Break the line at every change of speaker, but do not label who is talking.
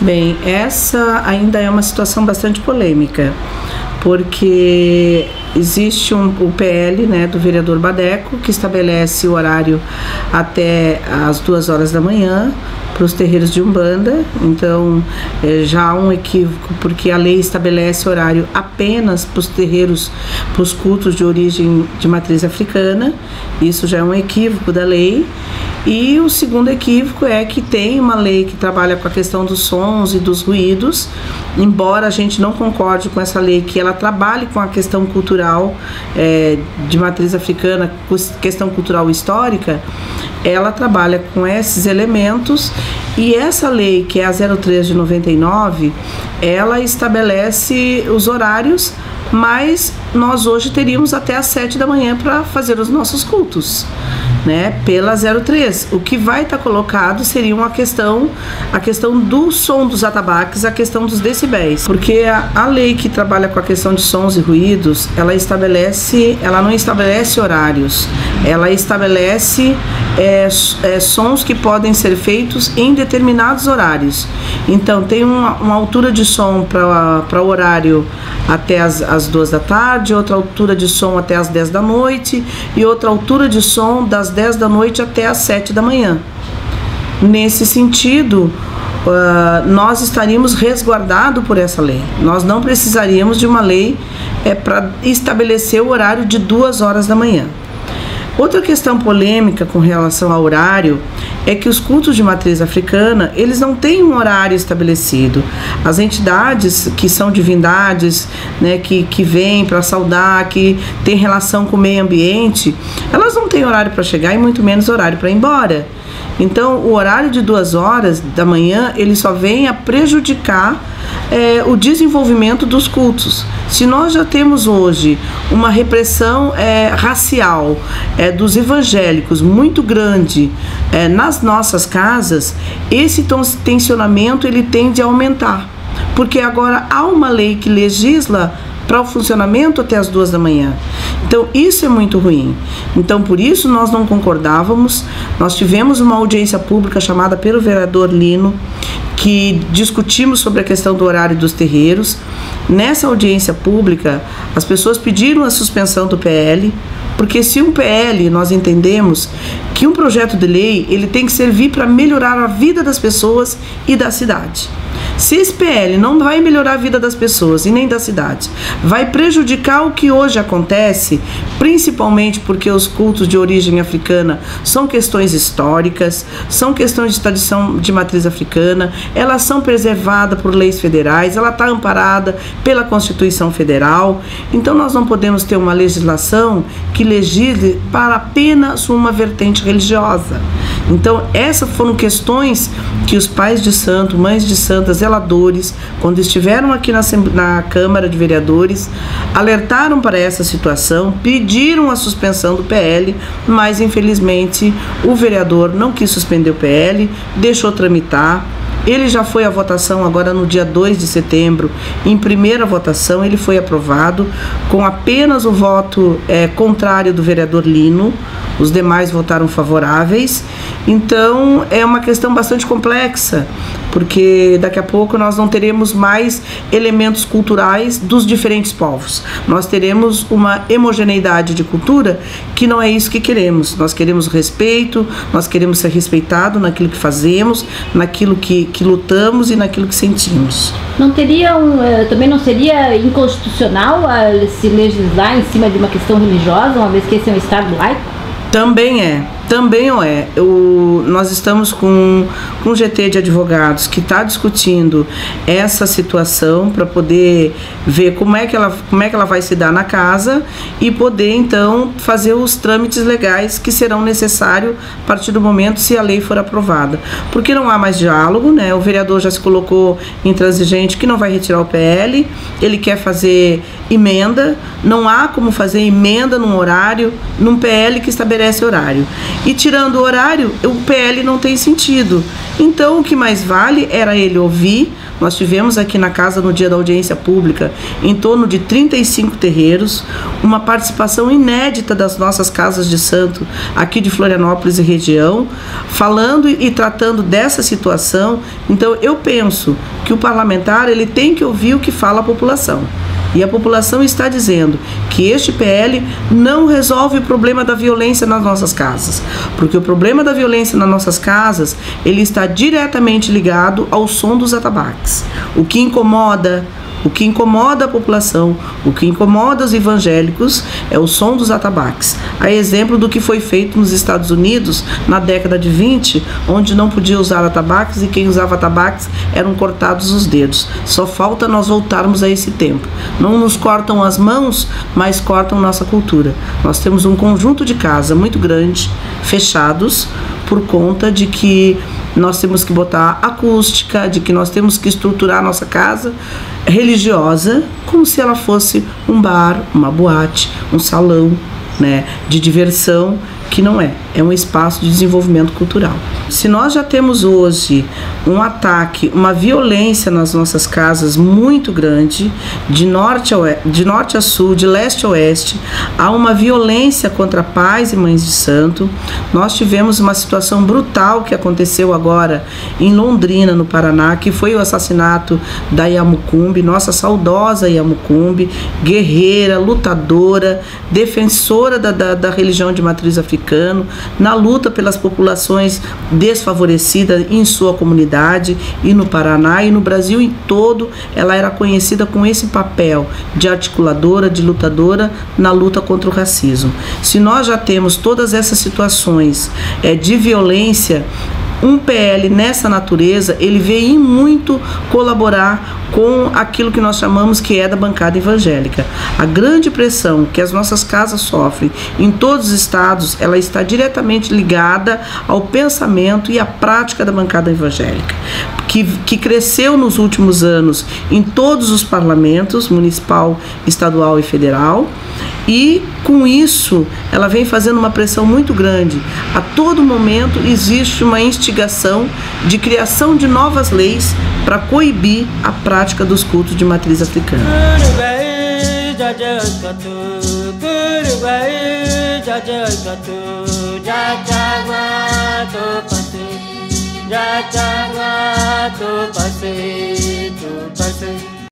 Bem, essa ainda é uma situação bastante polêmica, porque existe o PL, né, do vereador Badeco, que estabelece o horário até as 2 horas da manhã para os terreiros de Umbanda. Então já há um equívoco, porque a lei estabelece horário apenas para os terreiros, para os cultos de origem de matriz africana. Isso já é um equívoco da lei. E o segundo equívoco é que tem uma lei que trabalha com a questão dos sons e dos ruídos, embora a gente não concorde com essa lei, que ela trabalhe com a questão cultural de matriz africana, questão cultural histórica. Ela trabalha com esses elementos, e essa lei, que é a 03 de 99, ela estabelece os horários, mas nós hoje teríamos até às 7 da manhã para fazer os nossos cultos, né, pela 03. O que vai estar colocado seria a questão do som dos atabaques, a questão dos decibéis, porque a lei que trabalha com a questão de sons e ruídos, ela não estabelece horários, ela estabelece sons que podem ser feitos em determinados horários. Então tem uma altura de som para o horário até as 2 da tarde, outra altura de som até as 10 da noite e outra altura de som das 10 da noite até as 7 da manhã. Nesse sentido, nós estaríamos resguardados por essa lei. Nós não precisaríamos de uma lei para estabelecer o horário de 2 horas da manhã. Outra questão polêmica com relação ao horário é que os cultos de matriz africana, eles não têm um horário estabelecido. As entidades que são divindades, né, que vêm para saudar, que têm relação com o meio ambiente, elas não têm horário para chegar e muito menos horário para ir embora. Então, o horário de 2 horas da manhã, ele só vem a prejudicar o desenvolvimento dos cultos. Se nós já temos hoje uma repressão racial dos evangélicos muito grande nas nossas casas, esse tensionamento ele tende a aumentar, porque agora há uma lei que legisla para o funcionamento até as 2 da manhã. Então isso é muito ruim. Então por isso nós não concordávamos. Nós tivemos uma audiência pública chamada pelo vereador Lino, que discutimos sobre a questão do horário dos terreiros. Nessa audiência pública, as pessoas pediram a suspensão do PL, porque se um PL, nós entendemos que um projeto de lei, ele tem que servir para melhorar a vida das pessoas e da cidade. Se esse PL não vai melhorar a vida das pessoas e nem da cidade, vai prejudicar o que hoje acontece, principalmente porque os cultos de origem africana são questões históricas, são questões de tradição de matriz africana, elas são preservadas por leis federais, ela está amparada pela Constituição Federal. Então nós não podemos ter uma legislação que legisle para apenas uma vertente religiosa. Então essas foram questões que os pais de santo, mães de santas, zeladores, quando estiveram aqui na Câmara de Vereadores, alertaram para essa situação, pediram a suspensão do PL, mas infelizmente o vereador não quis suspender o PL, deixou tramitar. Ele já foi à votação agora no dia 2 de setembro, em primeira votação ele foi aprovado, com apenas o voto contrário do vereador Lino, os demais votaram favoráveis. Então é uma questão bastante complexa, porque daqui a pouco nós não teremos mais elementos culturais dos diferentes povos. Nós teremos uma homogeneidade de cultura que não é isso que queremos. Nós queremos respeito, nós queremos ser respeitados naquilo que fazemos, naquilo que lutamos e naquilo que sentimos.
Não teria também não seria inconstitucional se legislar em cima de uma questão religiosa, uma vez que esse é um Estado laico?
Também é. Nós estamos com um GT de advogados que está discutindo essa situação para poder ver como é que ela vai se dar na casa e poder então fazer os trâmites legais que serão necessários a partir do momento se a lei for aprovada. Porque não há mais diálogo, né? O vereador já se colocou intransigente que não vai retirar o PL, ele quer fazer emenda, não há como fazer emenda num horário, num PL que estabelece horário. E tirando o horário, o PL não tem sentido. Então, o que mais vale era ele ouvir. Nós tivemos aqui na casa, no dia da audiência pública, em torno de 35 terreiros, uma participação inédita das nossas casas de santo aqui de Florianópolis e região, falando e tratando dessa situação. Então, eu penso que o parlamentar ele tem que ouvir o que fala a população. E a população está dizendo que este PL não resolve o problema da violência nas nossas casas, porque o problema da violência nas nossas casas, ele está diretamente ligado ao som dos atabaques. O que incomoda a população, o que incomoda os evangélicos é o som dos atabaques. A exemplo do que foi feito nos Estados Unidos na década de 20, onde não podia usar atabaques e quem usava atabaques eram cortados os dedos. Só falta nós voltarmos a esse tempo. Não nos cortam as mãos, mas cortam nossa cultura. Nós temos um conjunto de casas muito grande, fechados, por conta de que nós temos que botar acústica, de que nós temos que estruturar a nossa casa religiosa como se ela fosse um bar, uma boate, um salão, né, de diversão, que não é. É um espaço de desenvolvimento cultural. Se nós já temos hoje um ataque, uma violência nas nossas casas muito grande, de norte a sul, de leste a oeste, há uma violência contra pais e mães de santo. Nós tivemos uma situação brutal que aconteceu agora em Londrina, no Paraná, que foi o assassinato da Yamucumbi, nossa saudosa Yamucumbi, guerreira, lutadora, defensora da religião de matriz africana, na luta pelas populações desfavorecidas em sua comunidade, e no Paraná e no Brasil em todo, ela era conhecida com esse papel de articuladora, de lutadora na luta contra o racismo. Se nós já temos todas essas situações de violência, um PL nessa natureza, ele veio muito colaborar com aquilo que nós chamamos que é da bancada evangélica. A grande pressão que as nossas casas sofrem em todos os estados, ela está diretamente ligada ao pensamento e à prática da bancada evangélica, que cresceu nos últimos anos em todos os parlamentos, municipal, estadual e federal, e com isso ela vem fazendo uma pressão muito grande. A todo momento existe uma instigação de criação de novas leis para coibir a prática dos cultos de matriz africana.
Ja changa to pase